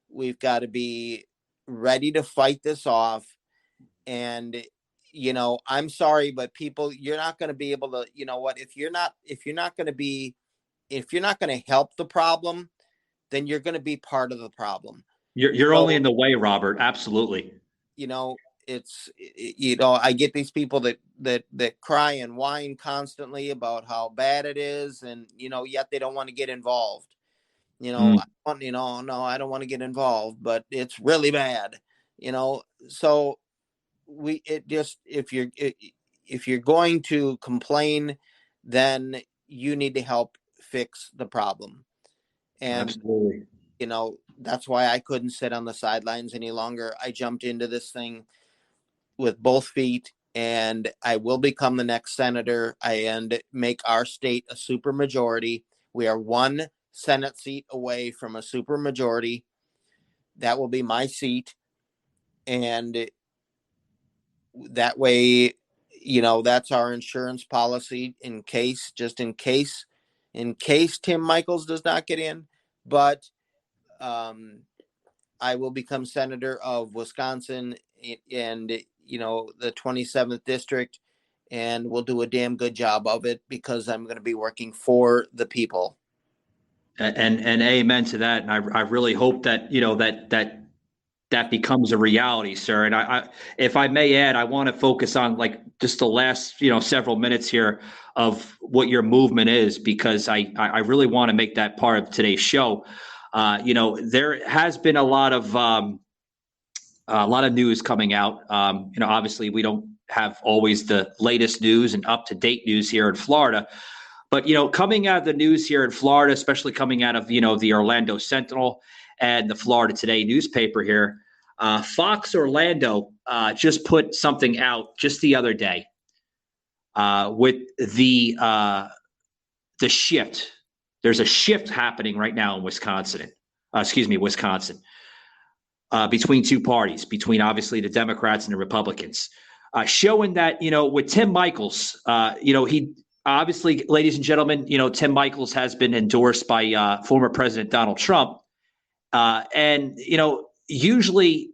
E: We've got to be ready to fight this off. And I'm sorry, but people, you're not going to be able to, if you're not going to help the problem, then you're going to be part of the problem.
D: You're only in the way, Robert. Absolutely.
E: It's, I get these people that cry and whine constantly about how bad it is. And, yet they don't want to get involved. No, I don't want to get involved, but it's really bad, so if you're going to complain, then you need to help fix the problem. And,
D: Absolutely.
E: that's why I couldn't sit on the sidelines any longer. I jumped into this thing with both feet, and I will become the next senator and make our state a supermajority. We are one Senate seat away from a supermajority. That will be my seat. And that way, that's our insurance policy in case Tim Michels does not get in. But I will become senator of Wisconsin and, the 27th district, and we'll do a damn good job of it because I'm going to be working for the people.
D: And amen to that. And I really hope that, that becomes a reality, sir. And I if I may add, I want to focus on like just the last, several minutes here of what your movement is, because I really want to make that part of today's show. There has been a lot of news coming out. Obviously we don't have always the latest news and up-to-date news here in Florida. But, coming out of the news here in Florida, especially coming out of, the Orlando Sentinel and the Florida Today newspaper here, Fox Orlando just put something out just the other day with the shift. There's a shift happening right now in Wisconsin, between two parties, between obviously the Democrats and the Republicans, showing that, with Tim Michels, he obviously, ladies and gentlemen, Tim Michels has been endorsed by former President Donald Trump. And, usually,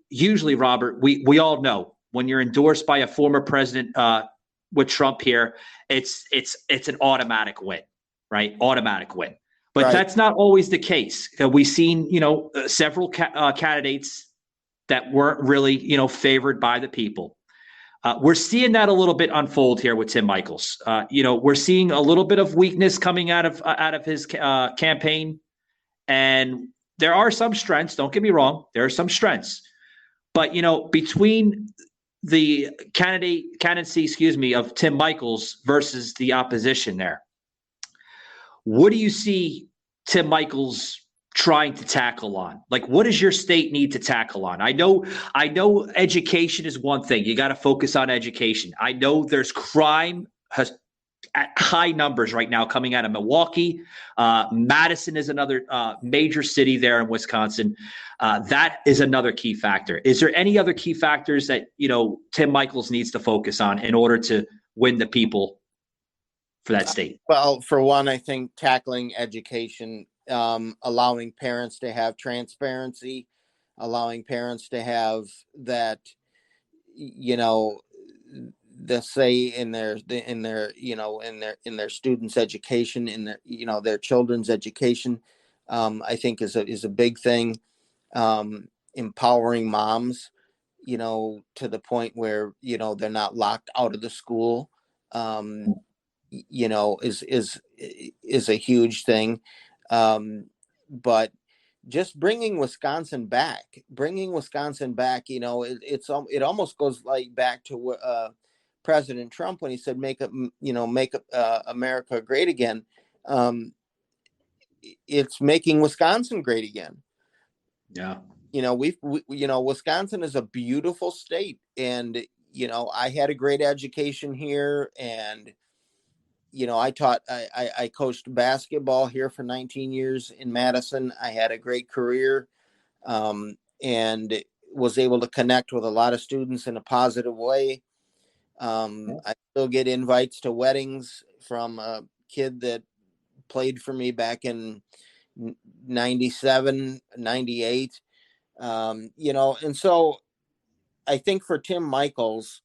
D: Robert, we all know when you're endorsed by a former president with Trump here, it's an automatic win, right? Automatic win. But that's not always the case. We've seen, several candidates that weren't really, favored by the people. We're seeing that a little bit unfold here with Tim Michels. We're seeing a little bit of weakness coming out of his campaign, and there are some strengths. Don't get me wrong; there are some strengths, but between the candidacy, of Tim Michels versus the opposition, there, what do you see Tim Michels trying to tackle on? Like, what does your state need to tackle on? I know education is one thing. You got to focus on education. I know there's crime at high numbers right now coming out of Milwaukee. Madison is another major city there in Wisconsin. That is another key factor. Is there any other key factors that, Tim Michels needs to focus on in order to win the people for that state?
E: Well, for one, I think tackling education, allowing parents to have transparency, allowing parents to have that, the say in their students' education, in their children's education, I think is a big thing. Empowering moms, to the point where they're not locked out of the school, is a huge thing. But just bringing Wisconsin back, it almost goes like back to President Trump when he said, make America great again. It's making Wisconsin great again.
D: Yeah.
E: Wisconsin is a beautiful state, and, I had a great education here, and, I coached basketball here for 19 years in Madison. I had a great career, and was able to connect with a lot of students in a positive way. I still get invites to weddings from a kid that played for me back in 97, 98. And so I think for Tim Michels,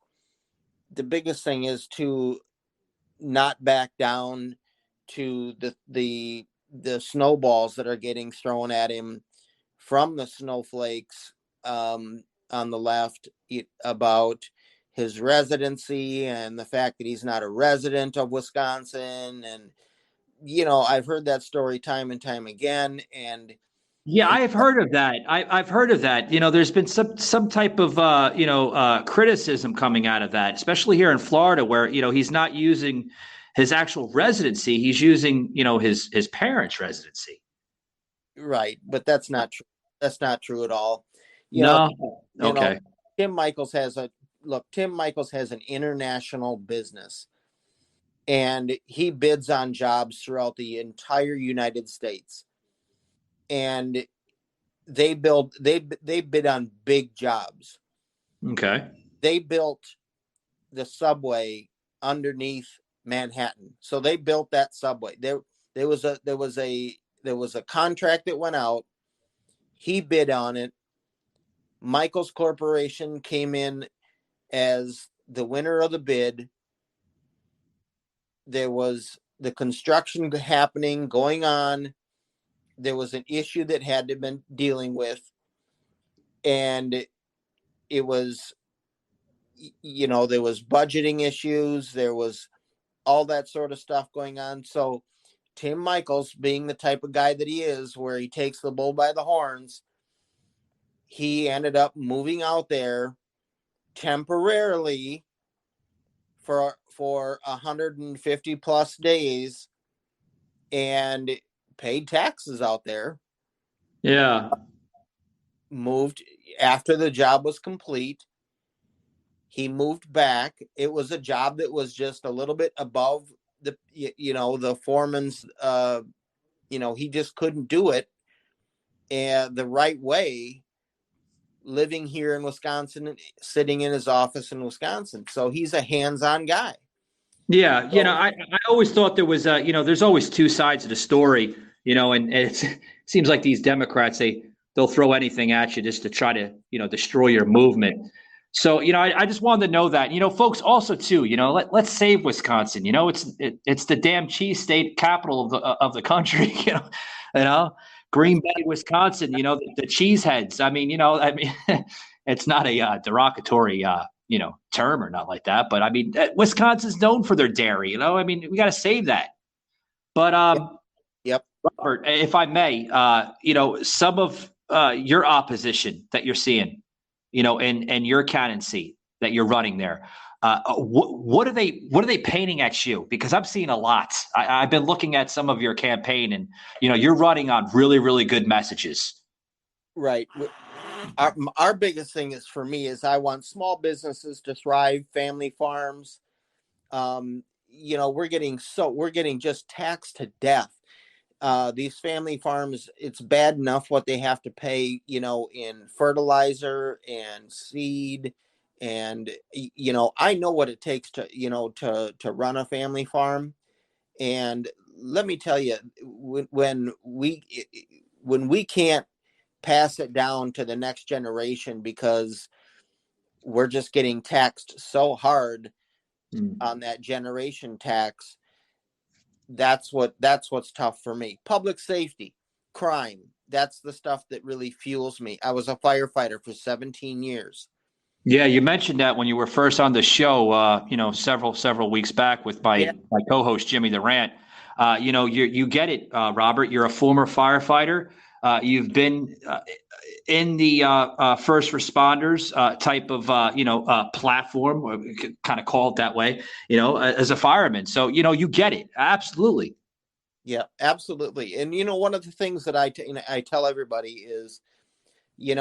E: the biggest thing is to not back down to the snowballs that are getting thrown at him from the snowflakes on the left about his residency and the fact that he's not a resident of Wisconsin. And, I've heard that story time and time again. And
D: yeah, I have heard of that. I've heard of that. There's been some type of criticism coming out of that, especially here in Florida, where he's not using his actual residency. He's using, his parents' residency.
E: Right, but that's not true. That's not true at all. You know,
D: No. Okay.
E: Tim Michaels has an international business, and he bids on jobs throughout the entire United States. And they bid on big jobs.
D: Okay.
E: They built the subway underneath Manhattan. So they built that subway. There was a contract that went out. He bid on it. Michaels Corporation came in as the winner of the bid. There was the construction going on. There was an issue that had to been dealing with, and it was, there was budgeting issues. There was all that sort of stuff going on. So Tim Michaels, being the type of guy that he is, where he takes the bull by the horns, he ended up moving out there temporarily for 150 plus days and paid taxes out there.
D: Yeah.
E: Moved after the job was complete. He moved back. It was a job that was just a little bit above the foreman's, he just couldn't do it the right way, living here in Wisconsin, sitting in his office in Wisconsin. So he's a hands-on guy.
D: Yeah. I always thought there was, there's always two sides of the story, and it seems like these Democrats, they'll throw anything at you just to try to, destroy your movement. So, I just wanted to know that, folks, also too, let's save Wisconsin. It's the damn cheese state capital of the country. Green Bay, Wisconsin. The cheeseheads. I mean, it's not a derogatory term or not like that, but I mean, Wisconsin's known for their dairy. We got to save that. But
E: yep,
D: Robert, if I may, some of your opposition that you're seeing, and your candidacy that you're running there. What are they painting at you? Because I'm seeing a lot. I've been looking at some of your campaign, and you're running on really, really good messages.
E: Right. Our biggest thing is I want small businesses to thrive, family farms. We're getting just taxed to death. These family farms, it's bad enough what they have to pay, in fertilizer and seed. And, I know what it takes to run a family farm. And let me tell you, when we can't pass it down to the next generation because we're just getting taxed so hard on that generation tax, that's what's tough for me. Public safety, crime, that's the stuff that really fuels me. I was a firefighter for 17 years.
D: Yeah, you mentioned that when you were first on the show, several weeks back with my co-host Jimmy the Rant. You get it, Robert. You're a former firefighter. You've been in the first responders type of platform, kind of call it that way. As a fireman, so you get it absolutely.
E: Yeah, absolutely. And one of the things that I tell everybody is, a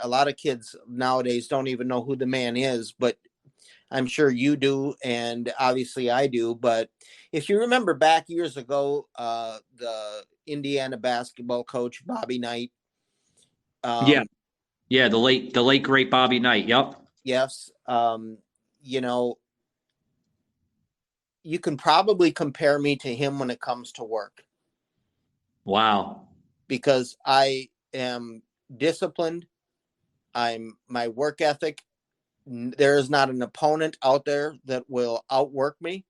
E: lot of kids nowadays don't even know who the man is, but I'm sure you do, and obviously I do. But if you remember back years ago, the Indiana basketball coach Bobby Knight.
D: The late great Bobby Knight. Yep.
E: Yes. You can probably compare me to him when it comes to work.
D: Wow.
E: Because I am disciplined. My work ethic. There is not an opponent out there that will outwork me.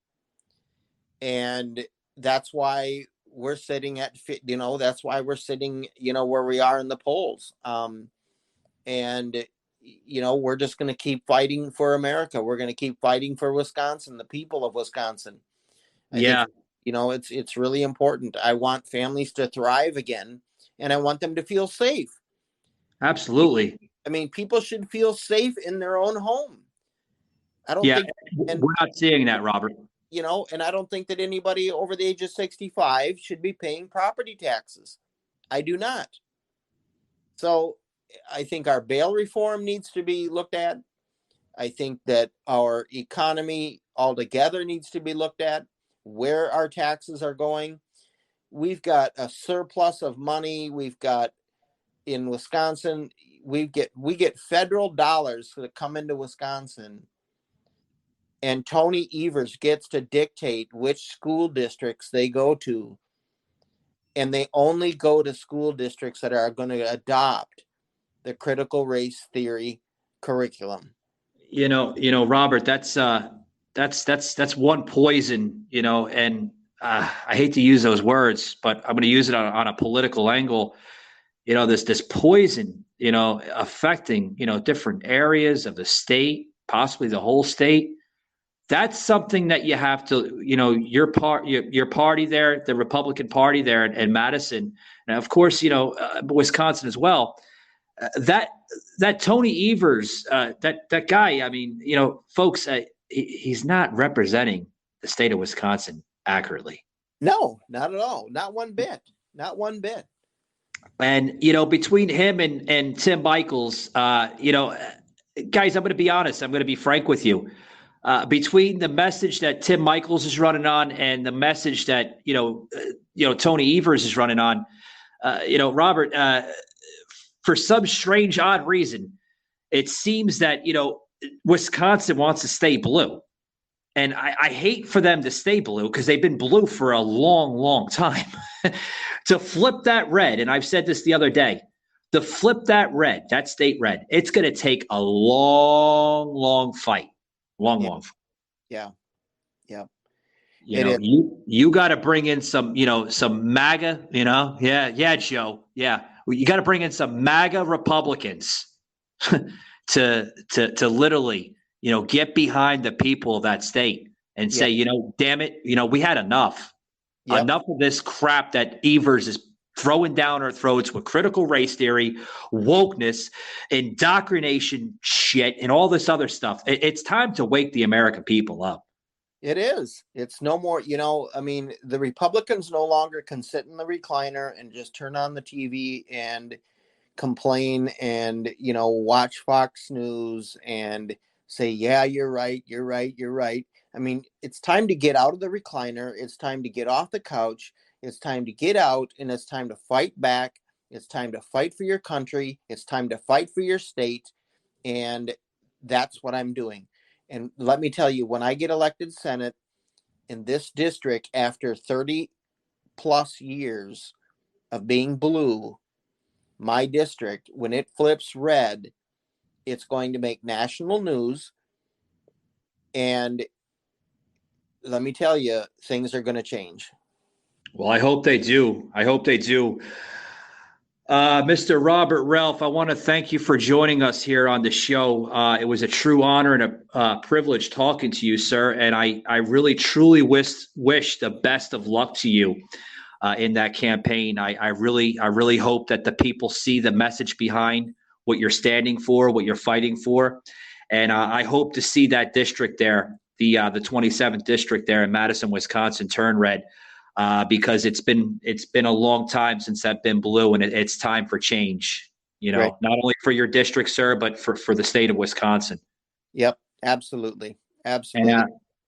E: And that's why we're sitting that's why we're sitting, where we are in the polls. And we're just going to keep fighting for America. We're going to keep fighting for Wisconsin, the people of Wisconsin. I think, it's really important. I want families to thrive again, and I want them to feel safe.
D: Absolutely.
E: I mean, people should feel safe in their own home. I don't
D: Yeah,
E: think, and
D: we're not seeing that, Robert.
E: and I don't think that anybody over the age of 65 should be paying property taxes. I do not. So I think our bail reform needs to be looked at. I think that our economy altogether needs to be looked at, where our taxes are going. We've got a surplus of money. We've got in Wisconsin, we get federal dollars that come into Wisconsin, and Tony Evers gets to dictate which school districts they go to, and they only go to school districts that are going to adopt the critical race theory curriculum.
D: Robert, that's one poison, and I hate to use those words, but I'm going to use it on a political angle. This poison, affecting, different areas of the state, possibly the whole state. That's something that you have to, your party there, the Republican Party there in Madison, and of course, Wisconsin as well. That Tony Evers, that guy. I mean, folks, he's not representing the state of Wisconsin accurately.
E: No, not at all. Not one bit. Not one bit.
D: And between him and Tim Michels, guys, I'm going to be honest. I'm going to be frank with you. Between the message that Tim Michels is running on and the message that Tony Evers is running on, Robert, for some strange, odd reason, it seems that Wisconsin wants to stay blue, and I hate for them to stay blue because they've been blue for a long, long time. To flip that red, and I've said this the other day, to flip that red, that state red, it's going to take a long, long fight. Long fight.
E: Yeah.
D: You got to bring in some MAGA, Yeah, Joe. Yeah. You got to bring in some MAGA Republicans to literally, get behind the people of that state and say, damn it, we had enough. Yep. Enough of this crap that Evers is throwing down our throats with critical race theory, wokeness, indoctrination shit, and all this other stuff. It's time to wake the American people up.
E: It is. It's no more, the Republicans no longer can sit in the recliner and just turn on the TV and complain and, watch Fox News and say, yeah, you're right. I mean, it's time to get out of the recliner. It's time to get off the couch. It's time to get out, and it's time to fight back. It's time to fight for your country. It's time to fight for your state. And that's what I'm doing. And let me tell you, when I get elected Senate in this district after 30 plus years of being blue, my district, when it flips red, it's going to make national news. And let me tell you, things are going to change.
D: Well, I hope they do. Mr. Robert Relph, I want to thank you for joining us here on the show. It was a true honor and a privilege talking to you, sir. And I really, truly wish the best of luck to you in that campaign. I really hope that the people see the message behind what you're standing for, what you're fighting for. And I hope to see that district there, the 27th district there in Madison, Wisconsin, turn red. Because it's been a long time since I've been blue, and it's time for change. Right. Not only for your district, sir, but for the state of Wisconsin.
E: Yep, absolutely.
D: And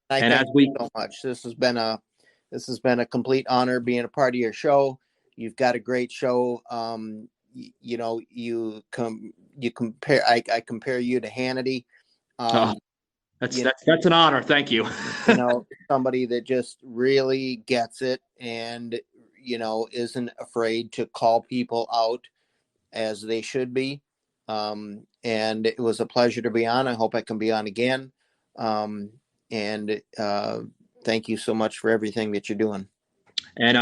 E: thank you so much. This has been a complete honor being a part of your show. You've got a great show. You compare. I compare you to Hannity.
D: That's an honor. Thank you.
E: Somebody that just really gets it and, isn't afraid to call people out as they should be. And it was a pleasure to be on. I hope I can be on again. And thank you so much for everything that you're doing.
D: And,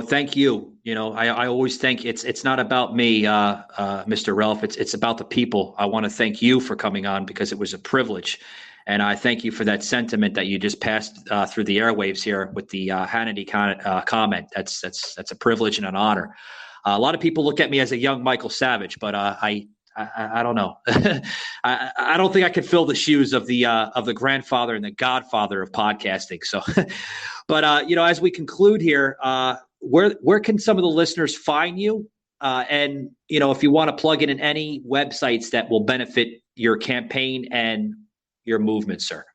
D: thank you. I always think it's not about me, Mr. Relph. It's about the people. I want to thank you for coming on because it was a privilege. And I thank you for that sentiment that you just passed through the airwaves here with the Hannity comment. That's a privilege and an honor. A lot of people look at me as a young Michael Savage, but I I don't know. I don't think I could fill the shoes of the grandfather and the godfather of podcasting. So, but as we conclude here, where can some of the listeners find you? And if you want to plug in any websites that will benefit your campaign and your movement, sir.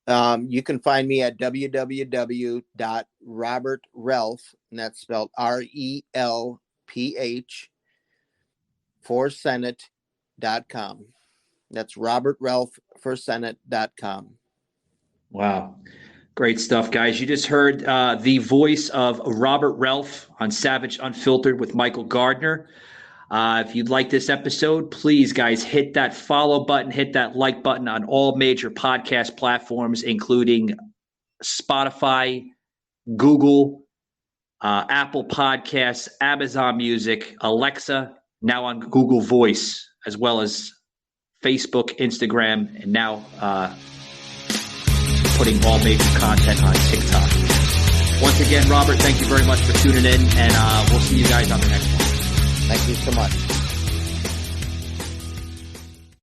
E: You can find me at www.robertrelph, and that's spelled RELPH, forsenate.com. That's robertrelph4senate.com.
D: Wow. Great stuff, guys. You just heard the voice of Robert Relph on Savage Unfiltered with Michael Gardner. If you'd like this episode, please, guys, hit that follow button, hit that like button on all major podcast platforms, including Spotify, Google, Apple Podcasts, Amazon Music, Alexa, now on Google Voice, as well as Facebook, Instagram, and now putting all major content on TikTok. Once again, Robert, thank you very much for tuning in, and we'll see you guys on the next one.
E: Thank you so much.